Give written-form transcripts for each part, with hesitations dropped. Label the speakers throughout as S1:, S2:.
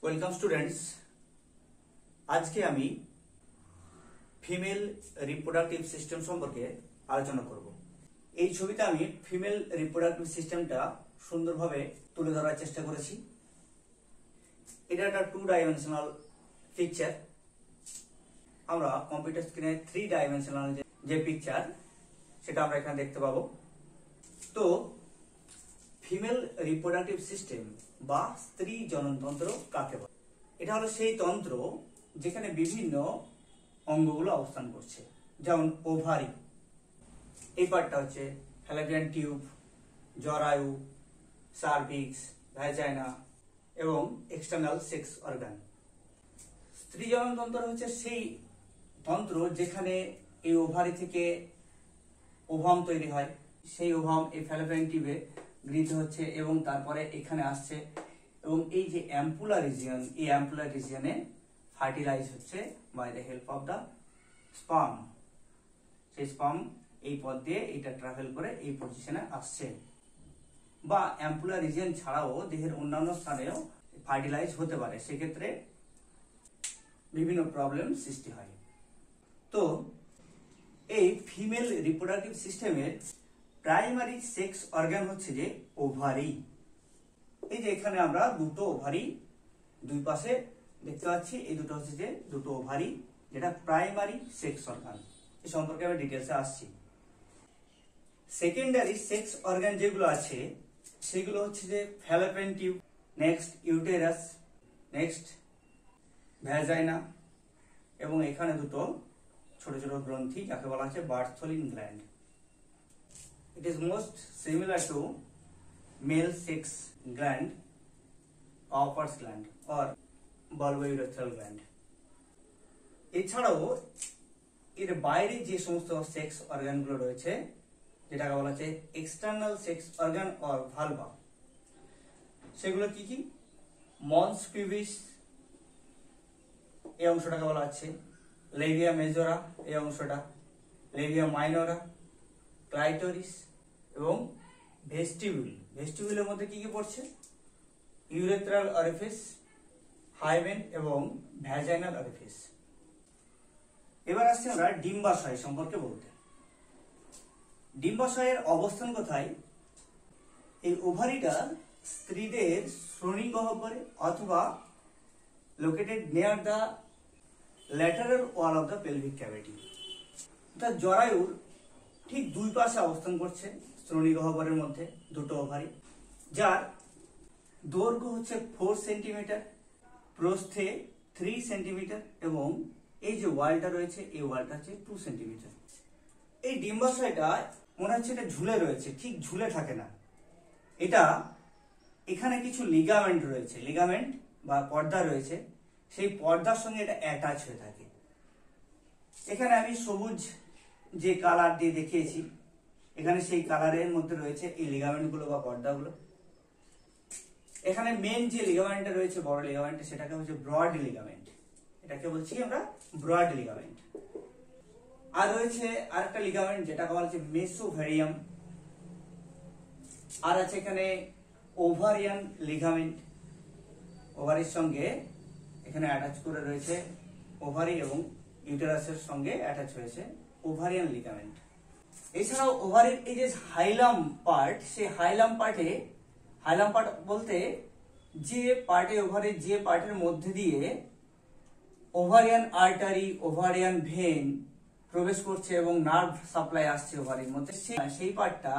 S1: Welcome students. আজকে আমি female reproductive system সম্পর্কে আলোচনা করব। এই ছবিতে আমি ফিমেল রিপ্রোডাক্টিভ সিস্টেমটা সুন্দরভাবে তুলে ধরার চেষ্টা করেছি। এটা একটা 2 ডাইমেনশনাল পিকচার। আমরা কম্পিউটার স্ক্রিনে 3 ডাইমেনশনাল যে পিকচার সেটা আমরা এখানে দেখতে পাবো। তো ফিমেল রিপ্রোডাক্টিভ সিস্টেম বা স্ত্রী জননতন্ত্র কাকে বলে? এটা হলো সেই তন্ত্র যেখানে বিভিন্ন অঙ্গগুলো অবস্থান করছে, যেমন ওভারি, এই পার্টটা হচ্ছে ফ্যালোপিয়ান টিউব, জরায়ু, সার্ভিক্স, ভ্যাজাইনা এবং এক্সটার্নাল সেক্স অর্গান। স্ত্রী জননতন্ত্র হচ্ছে সেই তন্ত্র যেখানে এই ওভারি থেকে ওভাম তৈরি হয়, সেই ওভাম এই ফ্যালোপিয়ান টিউবে গৃহীত হচ্ছে এবং তারপরে এখানে আসছে এবং এই যে অ্যাম্পুলার রিজিয়ন, এই অ্যাম্পুলার রিজিয়নে ফার্টিলাইজ হচ্ছে by the help of the sperm. সেই স্পার্ম এই পথ দিয়ে এটা ট্রাভেল করে এই পজিশনে আসছে। বা অ্যাম্পুলার রিজিয়ন ছাড়াও দেহের অন্যান্য স্থানেও ফার্টিলাইজ হতে পারে, সেক্ষেত্রে বিভিন্ন প্রবলেম সৃষ্টি হয়। তো এই ফিমেল রিপ্রোডাক্টিভ সিস্টেমের প্রাইমারি সেক্স অর্গান হচ্ছে যে ওভারি। এই যে এখানে আমরা দুটো ওভারি দুই পাশে দেখতে পাচ্ছি, এই দুটো হচ্ছে যে দুটো ওভারি, যেটা প্রাইমারি সেক্স অর্গান। এই সম্পর্কে আমি ডিটেলসে আসছি। সেকেন্ডারি সেক্স অর্গান যেগুলো আছে সেগুলো হচ্ছে যে Fallopian tube, next uterus, next vagina এবং এখানে দুটো ছোট ছোট গ্রন্থি যাকে বলা হচ্ছে Bartholin gland. It is most similar to male sex gland, Opper's gland or bulbourethral gland. এছাড়াও এর বাইরে যে সমস্ত সেক্স অর্গানগুলো রয়েছে যেটাকে বলা হচ্ছে external sex organ or vulva, সেগুলো কি কি? মন্স পিউবিস, এই অংশটাকে বলা হচ্ছে লেভিয়া মেজোরা, এই অংশটা লেভিয়া মাইনরা, ক্লাইটোরিস এবং ভেস্টিবিউল। ভেস্টিবিউলের মধ্যে কি কি পড়ছে? ইউরেথ্রাল অরিফিস, হাইমেন এবং ভ্যাজাইনাল অরিফিস। এবার আসছে আমরা ডিম্বাশয় সম্পর্কে বলতে। ডিম্বাশয়ের অবস্থান কোথায়? এই ওভারিটা স্ত্রীদের শ্রোণীগহ্বরে অথবা located near the lateral wall of the pelvic cavity. অর্থাৎ জরায়ুর ঠিক দুই পাশে অবস্থান করছে শ্রোণীগহ্বরের মধ্যে দুটো ওভারি, যার দৈর্ঘ্য হচ্ছে 4 সেন্টিমিটার, প্রস্থে 3 সেন্টিমিটার এবং এই যে ওয়ালটা রয়েছে এই ওয়ালটা হচ্ছে 2 সেন্টিমিটার। এই ডিম্বাশয়টা মনে হচ্ছে এটা ঝুলে রয়েছে, ঠিক ঝুলে থাকে না। এটা এখানে কিছু লিগামেন্ট রয়েছে, লিগামেন্ট বা পর্দা রয়েছে, সেই পর্দার সঙ্গে এটা অ্যাটাচ হয়ে থাকে। এখানে আমি সবুজ যে কালার দিয়ে দেখিয়েছি, এখানে সেই কালারের মধ্যে রয়েছে এই লিগামেন্ট গুলো বা পর্দাগুলো। এখানে মেন যে লিগামেন্টটা রয়েছে, বড় লিগামেন্ট, সেটাকে হচ্ছে ব্রড লিগামেন্ট। এটাকে বলছি আমরা ব্রড লিগামেন্ট। আর রয়েছে আরেকটা লিগামেন্ট যেটাকে বলা হচ্ছে মেসোভেরিয়াম। আর আছে এখানে ওভারিয়ান লিগামেন্ট, ওভারির সঙ্গে এখানে অ্যাটাচ করে রয়েছে ওভারি এবং ইউটেরাসের সঙ্গে অ্যাটাচ হয়েছে ওভারিয়ান লিগামেন্ট। এছাড়াও ওভারির এই যে হাইলাম পার্ট, সেই হাইলাম পার্ট বলতে যে পার্টে ওভারির যে পার্টের মধ্যে দিয়ে ওভারিয়ান আর্টারি, ওভারিয়ান ভেন প্রবেশ করছে এবং নার্ভ সাপ্লাই আসছে ওভারির মধ্যে, সেই পার্টটা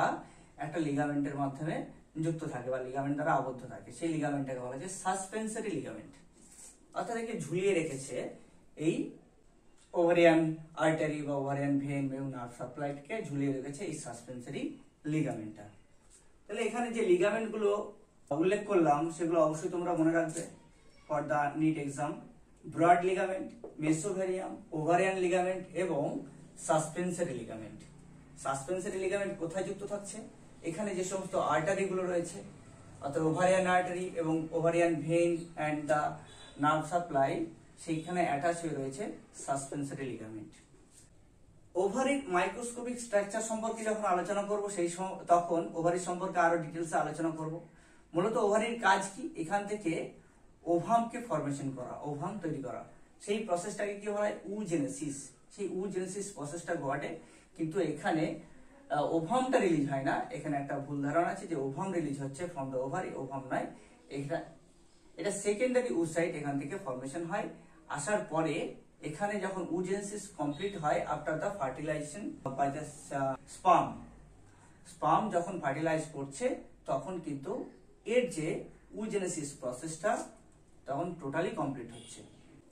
S1: একটা লিগামেন্টের মাধ্যমে যুক্ত থাকে বা লিগামেন্ট দ্বারা আবদ্ধ থাকে। সেই লিগামেন্টটাকে বলা হচ্ছে সাসপেন্সরি লিগামেন্ট। অর্থাৎ একে ঝুলিয়ে রেখেছে এই ওভারিয়ান আর্টারি বা ওভারিয়ান ভেন এবং নার্ভ সাপ্লাইকে ঝুলিয়ে রেখেছে এই সাসপেন্সরি লিগামেন্টটা। তাহলে এখানে যে লিগামেন্ট গুলো উল্লেখ করলাম সেগুলো অবশ্যই তোমরা মনে রাখবে for the NEET exam. Broad ligament, mesovarium, ovarian ligament এবং সাসপেন্সরি লিগামেন্ট। সাসপেন্সরি লিগামেন্ট কোথায় যুক্ত থাকছে? এখানে যে সমস্ত আর্টারি গুলো রয়েছে, অর্থাৎ ওভারিয়ান আর্টারি এবং ovarian vein and the nerve supply, সেইখানে অ্যাটাচ হয়ে রয়েছে সাসপেন্সরি লিগামেন্ট। ওভারির মাইক্রোস্কোপিক স্ট্রাকচার সম্পর্কে যখন আলোচনা করব তখন ওভারি সম্পর্কে আরো ডিটেলসে আলোচনা করব। মূলত ওভারির কাজ কি? এখান থেকে ওভামকে ফরমেশন করা, ওভাম তৈরি করা, সেই প্রসেসটাকে কি বলা হয়? উজেনেসিস। সেই উজেনেসিস প্রসেসটা ঘটে, কিন্তু এখানে ওভামটা রিলিজ হয় না। এখানে একটা ভুল ধারণা আছে যে ওভাম রিলিজ হচ্ছে ফ্রম দ্য ওভারি, ওভাম নয়। এটা সেকেন্ডারি উসাইট, এখান থেকে ফরমেশন হয়। আসার পরে এখানে যখন উজেনেসিস কমপ্লিট হয় after the fertilisation by the sperm যখন ফার্টিলাইজ করছে, তখন কিন্তু এর যে উজেনেসিস প্রসেসটা তখন টোটালি কমপ্লিট হচ্ছে।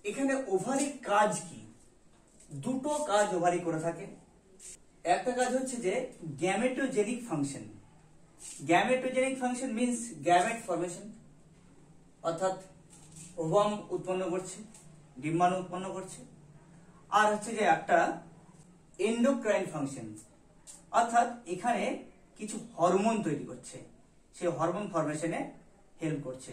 S1: এখানে ওভারির কাজ কি? দুটো কাজ ওভারি করে থাকে। একটা কাজ হচ্ছে যে gametogenic function. Gametogenic function means gamete formation, অর্থাৎ ওভাম উৎপন্ন করছে, ডিম্বাণু উৎপন্ন করছে। আর হচ্ছে যে একটা এন্ডোক্রাইন ফাংশন, অর্থাৎ এখানে কিছু হরমোন তৈরি করছে, সেই হরমোন ফরমেশনে হেল্প করছে।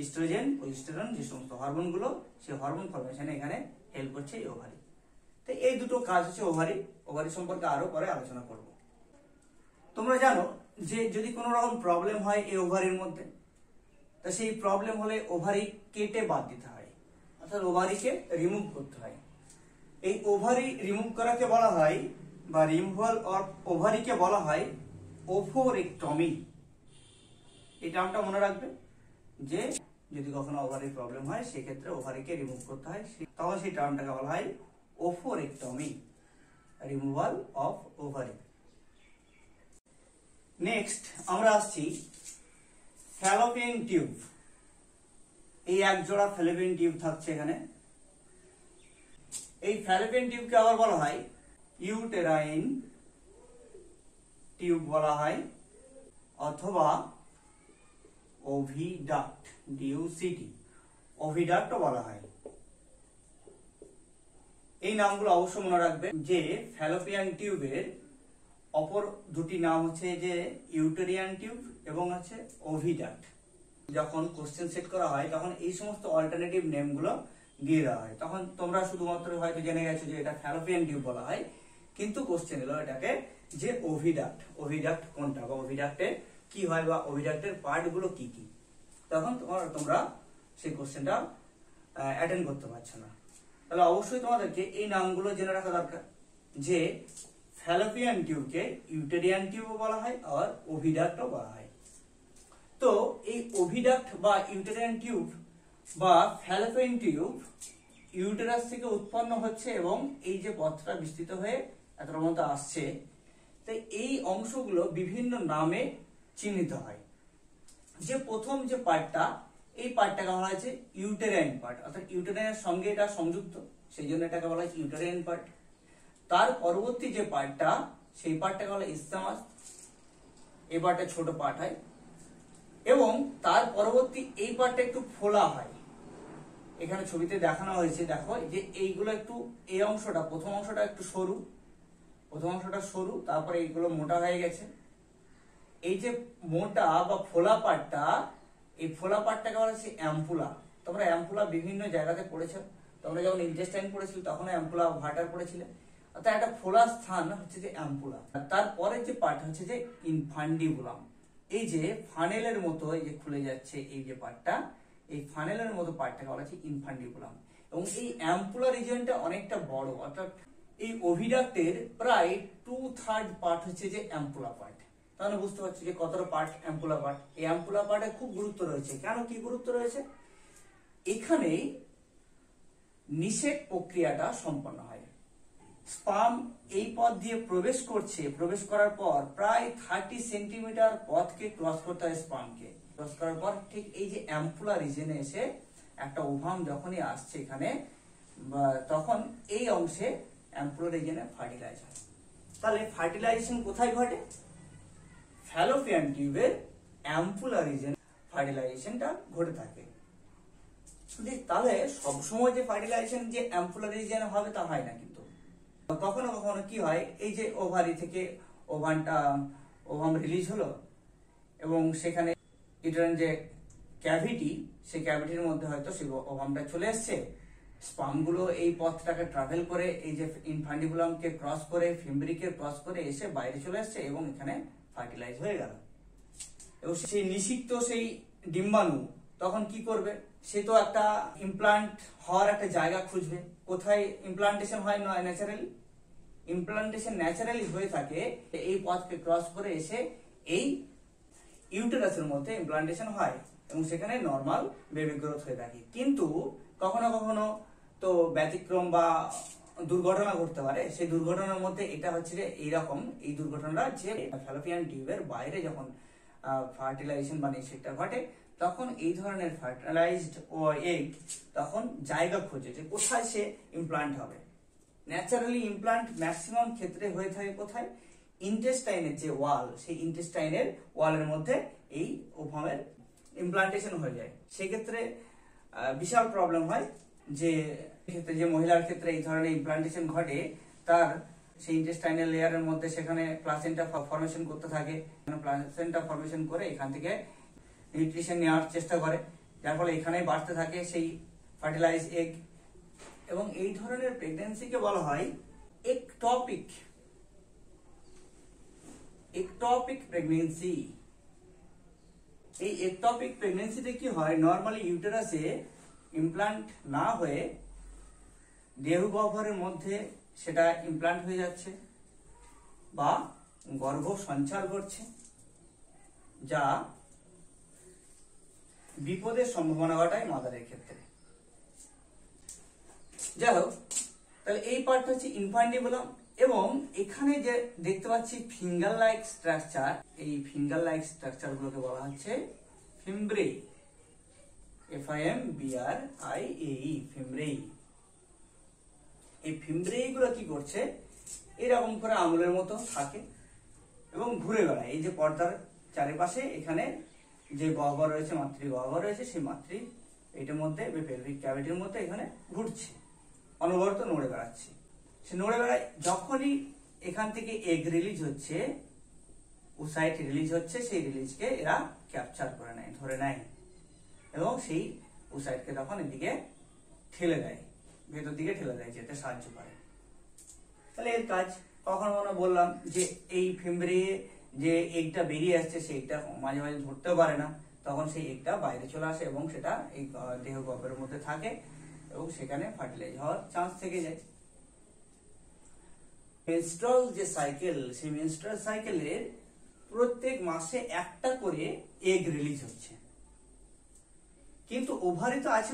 S1: ইস্ট্রোজেন, প্রোজেস্টেরন, যে সমস্ত হরমোন গুলো, সেই হরমোন ফরমেশনে এখানে হেল্প করছে এই ওভারি। তো এই দুটো কাজ হচ্ছে ওভারি। ওভারি সম্পর্কে আরো পরে আলোচনা করব। তোমরা জানো যে যদি কোনো রকম প্রবলেম হয় এই ওভারির মধ্যে, তো সেই প্রবলেম হলে ওভারি কেটে বাদ দিতে হয়, অর্থাৎ ওভারিকে রিমুভ করতে হয়। এই ওভারি রিমুভ করাকে বলা হয়, বা রিমুভাল অফ ওভারিকে বলা হয় ওভোরেক্টমি। এই টার্মটা মনে রাখবে যে যদি কখনো ওভারির প্রবলেম হয় সেক্ষেত্রে ওভারিকে রিমুভ করতে হয়, তখন সেই টার্মটাকে বলা হয় ওভোরেক্টমি, রিমুভাল অফ ওভারি। নেক্সট আমরা আসছি ফ্যালোপিয়ান টিউব। এই এক জোড়া ফ্যালোপিয়ান টিউব থাকছে এখানে। এই ফ্যালোপিয়ান টিউবকে আবার বলা হয় ইউটেরাইন টিউব বলা হয়, অথবা ওভিডাক্ট, ডিউসিটি, ওভিডাক্টও বলা হয়। এই নামগুলো অবশ্যই মনে রাখবে যে ফ্যালোপিয়ান টিউবের অপর দুটি নাম হচ্ছে যে ইউটেরিয়ান টিউব এবং হচ্ছে ওভিডাক্ট। যখন কোশ্চেন সেট করা হয় তখন এই সমস্ত অল্টারনেটিভ নেম গুলো দিয়ে দেওয়া হয়। তখন তোমরা শুধুমাত্র হয়তো জেনে গেছো যে এটা ফ্যালোপিয়ান টিউব বলা হয়, কিন্তু কোশ্চেন এলো এটাকে যে ওভিডাক্ট, ওভিডাক্ট কোনটা, বা ওভিডাক্টে কি হয়, বা ওভিডাক্টের পার্ট গুলো কি কি, তখন তোমরা সেই কোশ্চেনটা অ্যাটেন্ড করতে পারছো না। তাহলে অবশ্যই তোমাদেরকে এই নামগুলো জেনে রাখা দরকার যে ফ্যালোপিয়ান টিউবকে ইউটেরিয়ান টিউবও বলা হয় আর ওভিডাক্টও বলা হয়। তো এই ওভিডাক্ট বা ইউটেরিয়ান টিউব বা ফ্যালোপিয়ান টিউব ইউটেরাস থেকে উৎপন্ন হচ্ছে এবং এই যে পথটা বিস্তৃত হয়ে এতটা মতো আসছে, তাই এই অংশগুলো বিভিন্ন নামে চিহ্নিত হয়। যে প্রথম যে পার্টটা, এই পার্টটাকে বলা হয়েছে ইউটেরাইন পার্ট, অর্থাৎ ইউটেরাইনের সঙ্গে এটা সংযুক্ত, সেই জন্য এটাকে বলা হয়েছে ইউটেরাইন পার্ট। তার পরবর্তী যে পার্টটা, সেই পার্টটাকে বলা হয় ইসথামাস, এই পার্টটা ছোট পার্ট হয়, এবং তার পরবর্তী এই পার্টটা একটু ফোলা হয়। এখানে ছবিতে দেখানো হয়েছে, দেখো যে এইগুলো একটু, এই অংশটা, প্রথম অংশটা একটু সরু, প্রথম অংশটা সরু, তারপরে এইগুলো মোটা হয়ে গেছে। এই যে মোটা বা ফোলা পার্টটা, এই ফোলা পার্টটাকে বলা হচ্ছে অ্যাম্পুলা। তোমরা অ্যাম্পুলা বিভিন্ন জায়গাতে পড়েছো, তোমরা যখন ইন্টেস্টাইন পড়েছিলে তখন অ্যাম্পুলা ভাটার পড়েছিলে, অর্থাৎ একটা ফোলা স্থান হচ্ছে যে অ্যাম্পুলা। তারপরে যে পার্ট হচ্ছে যে ইনফান্ডিবুলাম, এই যে ফানেলের মতো এই যে খুলে যাচ্ছে এই যে পার্টটা, এই ফানেলের মতো পার্টটাকে বলা হচ্ছে ইনফান্ডিবুলাম। এবং এই অ্যাম্পুলা রিজিয়নটা অনেকটা বড়, অর্থাৎ এই ওভিডাক্টের প্রায় 2/3 পার্ট হচ্ছে যে অ্যাম্পুলা পার্ট। তাহলে বুঝতে পারছি যে কতটা পার্ট অ্যাম্পুলা পার্ট। এই অ্যাম্পুলা পার্টে খুব গুরুত্ব রয়েছে। কেন, কি গুরুত্ব রয়েছে? এখানে নিষেক প্রক্রিয়াটা সম্পন্ন হয়। স্পার্ম এই পথ দিয়ে প্রবেশ করছে, প্রবেশ করার পর প্রায় 30 সেন্টিমিটার পথকে ক্রস করতে হয় স্পার্মকে। ক্রস করার পর ঠিক এই যে অ্যাম্পুলা রিজনে এসে একটা ওভাম যখনই আসছে এখানে, তখন এই অংশে অ্যাম্পুলা রিজনে ফার্টিলাইজ হয়। তাহলে ফার্টিলাইজেশন কোথায় ঘটে? ফ্যালোপিয়ান টিউবের অ্যাম্পুলা রিজনে ফার্টিলাইজেশনটা ঘটে থাকে। তাহলে সবসময় যে ফার্টিলাইজেশন যে অ্যাম্পুলা রিজনে হবে তা হয় না, কিন্তু কখনো কখনো কি হয়, এই যে ওভারি থেকে ওভাম রিলিজ হলো এবং সেখানে ইউটেরাইন যে ক্যাভিটি, সেই ক্যাভিটির মধ্যে হয়তো সেই ওভামটা চলে এসছে, স্পার্ম গুলো এই পথটাকে ট্রাভেল করে এই যে ইনফান্ডিবুলামকে ক্রস করে, ফিম্ব্রিকে ক্রস করে এসে বাইরে চলে আসছে এবং এখানে ফার্টিলাইজ হয়ে গেল। এবং সেই নিষিক্ত সেই ডিম্বাণু তখন কি করবে? সে তো একটা ইমপ্লান্ট হওয়ার একটা জায়গা খুঁজবে। কোথায় ইমপ্লান্টেশন হয় না ন্যাচারালি? ইমপ্লান্টেশন ন্যাচারালি হয়ে থাকে এই পথকে ক্রস করে এসে এই ইউটেরাসের মধ্যে ইমপ্লান্টেশন হয় এবং সেখানে নর্মাল বেবি গ্রোথ হয়ে থাকে। কিন্তু কখনো কখনো তো ব্যতিক্রম বা দুর্ঘটনা ঘটতে পারে। সেই দুর্ঘটনার মধ্যে এটা হচ্ছে যে এইরকম, এই দুর্ঘটনাটা যে ফ্যালোপিয়ান টিউবের বাইরে যখন ফার্টিলাইজেশন বা নিষেকটা ঘটে, তখন এই ধরনের ফার্টিলাইজড ও এগ তখন জায়গা খোঁজে যে কোথায় সে ইমপ্লান্ট হবে। ন্যাচারালি ইমপ্লান্ট ম্যাক্সিমাম ক্ষেত্রে হয়ে থাকে কোথায়? ইন্টেস্টাইনের যে ওয়াল, সেই ইন্টেস্টাইনের ওয়ালের মধ্যে এই ওভামের ইমপ্লান্টেশন হয়ে যায়। সেক্ষেত্রে বিশাল প্রবলেম হয় যে ক্ষেত্রে, যে মহিলার ক্ষেত্রে এই ধরনের ইমপ্লান্টেশন ঘটে, তার সেই ইন্টেস্টাইনাল লেয়ারের মধ্যে সেখানে প্লাসেন্টা ফর্মেশন করতে থাকে। প্লাসেন্টা ফর্মেশন করে এখান থেকে নিউট্রিশন নেওয়ার চেষ্টা করে, যার ফলে এখানে বাড়তে থাকে সেই ফার্টিলাইজ এগ। এবং এই ধরনের প্রেগন্যান্সিকে বলা হয় একটপিক প্রেগন্যান্সি। এই একটপিক প্রেগন্যান্সিতে কি হয়, নরমালি ইউটেরাসে ইমপ্লান্ট না হয়ে দেহগহ্বরের মধ্যে সেটা ইমপ্লান্ট হয়ে যাচ্ছে বা গর্ভ সঞ্চার করছে, যা বিপদের সম্ভাবনা ঘটায় মাদারের ক্ষেত্রে। যাই হোক, তাহলে এই পার্ট হচ্ছে ইনফান্ডিবুলাম। এবং এখানে যে দেখতে পাচ্ছি ফিঙ্গার লাইক স্ট্রাকচার, এই ফিঙ্গার লাইক স্ট্রাকচার গুলোকে বলা হচ্ছে ফিমব্রে, FIMBRIAE, ফিমব্রে। এই ফিমব্রে গুলো কি করছে, এরকম করে আঙুলের মতো থাকে এবং ঘুরে বেড়ায় এই যে পর্দার চারিপাশে। এখানে যে গহ্বর রয়েছে, মাতৃ গহ্বর রয়েছে, সেই মাতৃ এটার মধ্যে পেলভিক ক্যাভিটির মধ্যে এখানে ঘুরছে, অনবরত নড়ে বেড়াচ্ছে। সে নড়ে বেড়ায়, যখনই এখান থেকে এগ রিলিজ হচ্ছে, ওসাইট রিলিজ হচ্ছে, সেই রিলিজকে এরা ক্যাপচার করে নেয়, ধরে নেয় এবং সেই ওসাইটকে তখন এদিকে ঠেলে দেয়, ভেতর দিকে ঠেলে দেয়, যেতে সাহায্য করে। তাহলে এর কাজ, কখনো কখনো বললাম যে এই ফিমব্রে যে এগটা বেরিয়ে আসছে, সেইটা মাঝে মাঝে ধরতেও পারে না, তখন সেই এগটা বাইরে চলে আসে এবং সেটা এই দেহগহ্বরের মধ্যে থাকে এবং সেখানে ফার্টিলাইজ হওয়ার চান্স থেকে যায়। মেনস্ট্রুয়াল যে সাইকেল, সেই মেনস্ট্রুয়াল সাইকেলের প্রত্যেক মাসে একটা করে এগ রিলিজ হচ্ছে। কিন্তু ওভারি তো আছে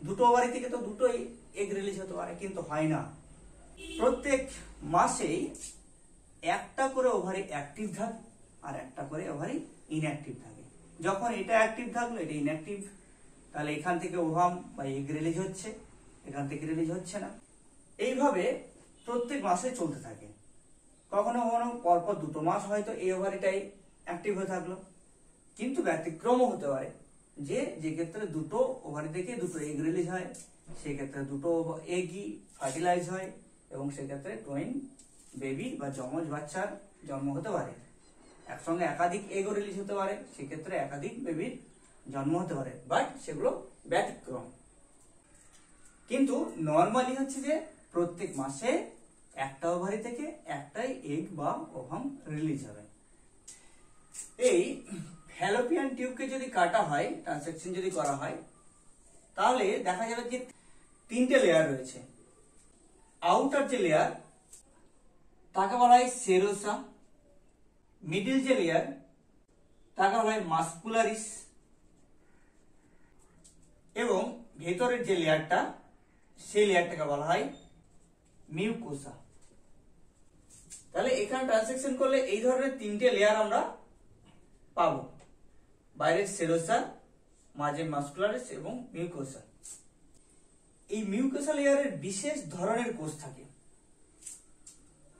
S1: দুটো ওভারি থেকে তো দুটোই এগ রিলিজ হতে পারে, কিন্তু হয় না। প্রত্যেক মাসেই একটা করে ওভারি অ্যাক্টিভ থাকে আর একটা করে ওভারি ইনঅ্যাক্টিভ থাকে। যখন এটা অ্যাক্টিভ থাকলো, এটা ইনঅ্যাক্টিভ, তাহলে এখান থেকে ওভাম বা এগ রিলিজ হচ্ছে, এখান থেকে রিলিজ হচ্ছে না। এইভাবে প্রত্যেক মাসে চলতে থাকে। কখনো কখনো পরপর 2 মাস হয়তো এই ওভারিটাই অ্যাক্টিভ হয়ে থাকলো, কিন্তু ব্যতিক্রমও হতে পারে যে ক্ষেত্রে দুটো ওভারি থেকে দুটো এগ রিলিজ হয়, সেই ক্ষেত্রে দুটো এগই ফার্টিলাইজ হয় এবং সেক্ষেত্রে টুইন বেবি বা যমজ বাচ্চার জন্ম হতে পারে। একসঙ্গে একাধিক এগও রিলিজ হতে পারে, সেক্ষেত্রে একাধিক বেবির জন্ম হতে পারে, বাট সেগুলো ব্যতিক্রম। কিন্তু নর্মালি হচ্ছে যে প্রত্যেক মাসে একটা ওভারি থেকে একটাই এগ বা ওভাম রিলিজ হবে। এই ফ্যালোপিয়ান টিউবকে যদি কাটা হয়, ট্রান্সেকশন যদি করা হয়, তাহলে দেখা যাবে যে 3টে লেয়ার রয়েছে। আউটার যে লেয়ার, তাকে বলা হয় সেরোসা। মিডিল যে লেয়ার, তাকে বলা হয় মাসকুলারিস। এবং ভেতরের যে লেয়ারটা, সেই লেয়ারটাকে বলা হয় মিউকোসা। তাহলে এখানে ট্রান্সেকশন করলে এই ধরনের 3টে লেয়ার আমরা পাবো, বাইরের সেরোসা, মাঝে মাসকুলারিস এবং মিউকোসা। এই মিউকোসা লেয়ারের বিশেষ ধরনের কোষ থাকে।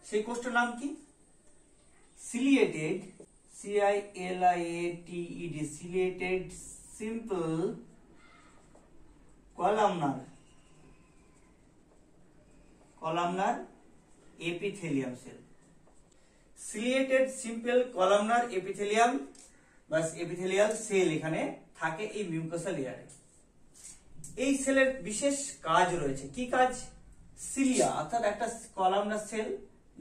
S1: সেই কোষটার নাম কি? Ciliated, CILIATED, ciliated simple columnar epithelium cell. Ciliated simple columnar epithelium বা এপিথেলিয়াল সেল এখানে থাকে এই মিউকোসা লেয়ারে। এই সেলের বিশেষ কাজ রয়েছে। কি কাজ? সিলিয়া, অর্থাৎ একটা কলামনার সেল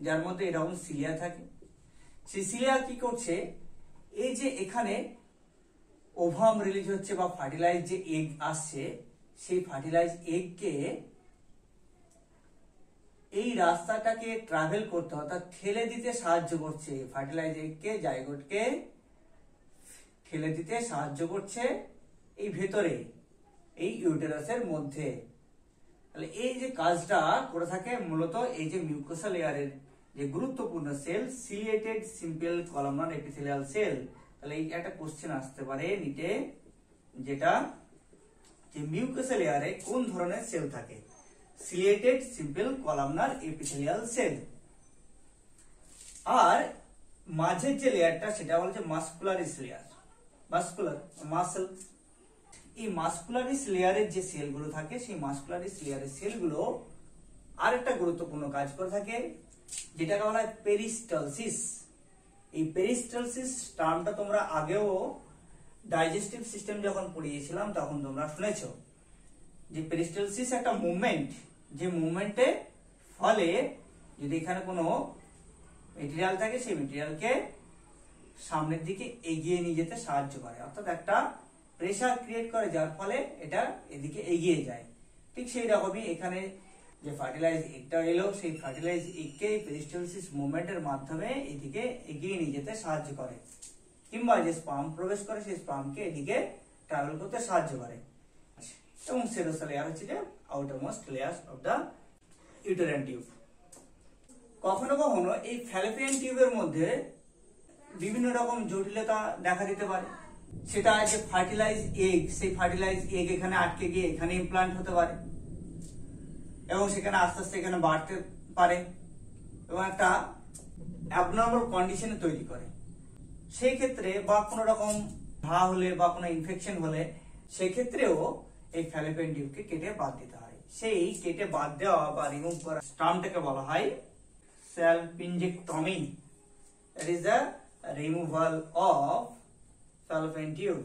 S1: যার মধ্যে এরকম সিলিয়া থাকে। সেই সিলিয়া কি করছে, এই যে এখানে ওভাম রিলিজ হচ্ছে বা ফার্টিলাইজ যে এগ আসছে, সেই ফার্টিলাইজ এগকে এই রাস্তাটাকে ট্রাভেল করতে অর্থাৎ ঠেলে দিতে সাহায্য করছে। ফার্টিলাইজ এগকে, জাইগোটকে ঠেলে দিতে সাহায্য করছে এই ভেতরে, এই ইউটেরাসের মধ্যে। তাহলে এই যে কাজটা করে থাকে মূলত এই যে মিউকোসা লেয়ারের যে গুরুত্বপূর্ণ cell ciliated simple columnar epithelial cell. তাহলে এই একটা কোশ্চেন আসতে পারে নিটে, যেটা যে মিউকোসা লেয়ারে কোন ধরনের সেল থাকে, ciliated simple columnar epithelial cell. আর মাঝের যে লেয়ারটা সেটা হচ্ছে মাসকুলারিস লেয়ার, মাসেল। এই মাসকুলারিস লেয়ারের যে সেলগুলো থাকে, সেই মাসকুলারিস লেয়ারের সেলগুলো আরেকটা গুরুত্বপূর্ণ কাজ করে থাকে, যেটাকে বলা হয় পেরিস্টালসিস। এই পেরিস্টালসিস টার্মটা তোমরা আগেও ডাইজেস্টিভ সিস্টেম যখন পড়িয়েছিলাম তখন তোমরা শুনেছো যে পেরিস্টালসিস একটা মুভমেন্ট, যে মুভমেন্টে ফলে যদি এখানে কোনো মেটেরিয়াল থাকে সেই মেটেরিয়ালকে সামনের দিকে এগিয়ে নিয়ে যেতে সাহায্য করে, অর্থাৎ একটা প্রেসার ক্রিয়েট করে যার ফলে এটা এদিকে এগিয়ে যায়। ঠিক সেই রকমই এখানে যে ফার্টিলাইজ এগটা এলো, সেই ফার্টিলাইজ এগকে পেরিস্টালসিস মুভমেন্টের মাধ্যমে এদিকে এগিয়ে নিয়ে যেতে সাহায্য করে, কিংবা যে স্পার্ম প্রবেশ করে সেই স্পার্মকে এদিকে ট্রাভেল করতে সাহায্য করে। এবং সেরোসা লেয়ার হচ্ছে যে outermost layer of the uterine tube. কখনো কখনো এই ফ্যালোপিয়ান টিউবের মধ্যে বিভিন্ন রকম জটিলতা দেখা দিতে পারে। সেটা যে ফার্টিলাইজ এগ, সেই ফার্টিলাইজ এগ এখানে আটকে গিয়ে এখানে ইমপ্লান্ট হতে পারে এবং সেখানে আস্তে আস্তে এখানে বাড়তে পারে এবং একটা অ্যাবনর্মাল কন্ডিশনে তৈরি করে। সেই ক্ষেত্রে বা কোনো রকম ঘা হলে বা কোনো ইনফেকশন হলে সেই ক্ষেত্রেও এই ফ্যালোপিয়ান টিউবকে কেটে বাদ দিতে হয়। সেই কেটে বাদ দেওয়া বা রিমুভ করা টার্মটাকে বলা হয় salpingectomy. That is the removal of fallopian tube.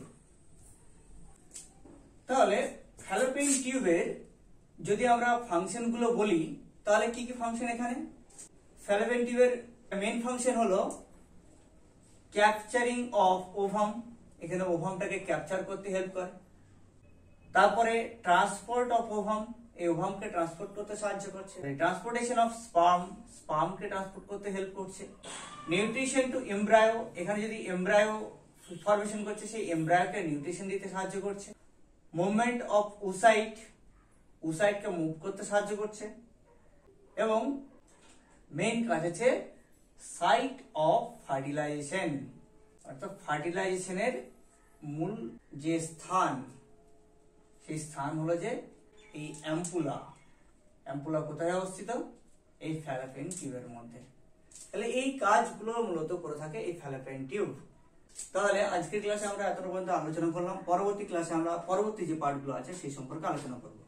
S1: তাহলে ফ্যালোপিয়ান টিউবের যদি আমরা ফাংশন গুলো বলি, তাহলে কি কি ফাংশন এখানে? ফ্যালোপিয়ান টিউবের মেইন ফাংশন হলো ক্যাপচারিং অফ ওভাম, এখানে ওভামটাকে ক্যাপচার করতে হেল্প করে। তারপরে ট্রান্সপোর্ট অফ ওভাম, এই ওভামকে ট্রান্সপোর্ট করতে সাহায্য করছে। ট্রান্সপোর্টেশন অফ স্পার্ম, স্পার্মকে ট্রান্সপোর্ট করতে হেল্প করছে। নিউট্রিশন টু এমব্রায়ো, এখানে যদি এমব্রায়ো ফরমেশন করছে সেই এমব্রায়োকে নিউট্রিশন দিতে সাহায্য করছে। মুভমেন্ট অফ ওসাইট, ওসাইটকে মুভ করতে সাহায্য করছে। এবং মেইন কাজ আছে সাইট অফ ফার্টিলাইজেশন, অর্থাৎ ফার্টিলাইজেশনের মূল যে স্থান, সেই স্থান হলো যে এই অ্যাম্পুলা। অ্যাম্পুলা কোথায় অবস্থিত? এই ফ্যালোপিয়ান টিউবের মধ্যে। তাহলে এই কাজগুলো মূলত করে থাকে এই ফ্যালোপিয়ান টিউব। তাহলে আজকের ক্লাসে আমরা এতটা পর্যন্ত আলোচনা করলাম। পরবর্তী ক্লাসে আমরা পরবর্তী যে পার্টগুলো আছে সেই সম্পর্কে আলোচনা করব।